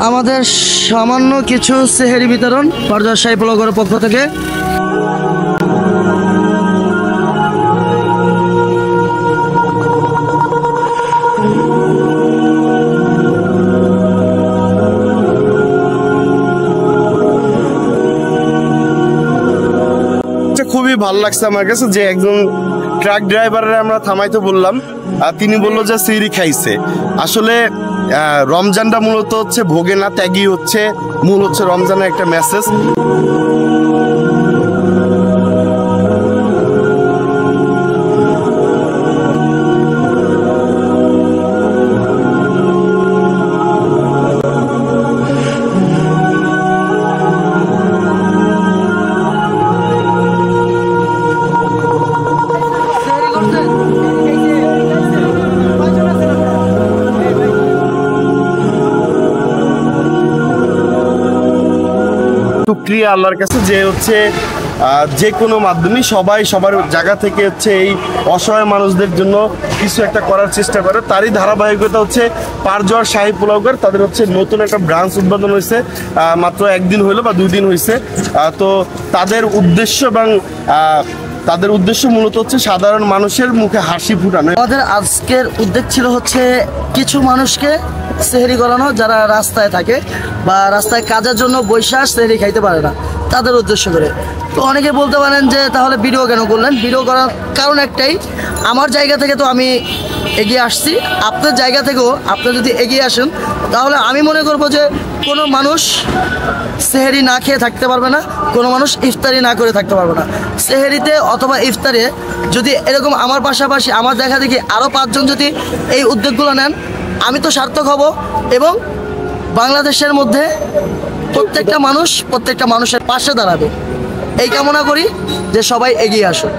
আমাদের সামান্য কিছু সেহেরি বিতরণ পর্যায় শাহী পোলাওঘরের পক্ষ থেকে। খুবই ভালো লাগছে আমার কাছে যে একজন ট্রাক ড্রাইভারের আমরা থামাইতে বললাম আর তিনি বললো যে সিহরি খাইছে। আসলে রমজানটা মূলত হচ্ছে ভোগে না ত্যাগই হচ্ছে মূল হচ্ছে রমজানের একটা মেসেজ। শুকরিয়া আল্লাহর কাছে যে হচ্ছে যে কোনো মাধ্যমে সবাই সবার জায়গা থেকে হচ্ছে এই অসহায় মানুষদের জন্য কিছু একটা করার চেষ্টা করে। তারই ধারাবাহিকতা হচ্ছে পারজোয়ার শাহী পোলাওঘর তাদের হচ্ছে নতুন একটা ব্রাঞ্চ উদ্বোধন হয়েছে, মাত্র একদিন হইলো বা 2 দিন হয়েছে। তো তাদের উদ্দেশ্য এবং তাদের উদ্দেশ্য মূলত হচ্ছে সাধারণ মানুষের মুখে হাসি ফুটানো। আমাদের আজকের উদ্যোগ ছিল হচ্ছে কিছু মানুষকে সেহরি করানো যারা রাস্তায় থাকে বা রাস্তায় কাজের জন্য বৈশাখ সেহরি খাইতে পারে না, তাদের উদ্দেশ্য করে। তো অনেকে বলতে পারেন যে তাহলে ভিডিও কেন করলেন? ভিডিও করার কারণ একটাই, আমার জায়গা থেকে তো আমি এগিয়ে আসছি, আপনার জায়গা থেকেও আপনি যদি এগিয়ে আসেন তাহলে আমি মনে করব যে কোনো মানুষ সেহেরি না খেয়ে থাকতে পারবে না, কোনো মানুষ ইফতারি না করে থাকতে পারবে না। সেহেরিতে অথবা ইফতারে যদি এরকম আমার পাশাপাশি আমার দেখা দেখি আরও 5 জন যদি এই উদ্যোগগুলো নেন, আমি তো সার্থক হব এবং বাংলাদেশের মধ্যে প্রত্যেকটা মানুষের পাশে দাঁড়াবে। এই কামনা করি যে সবাই এগিয়ে আসুন।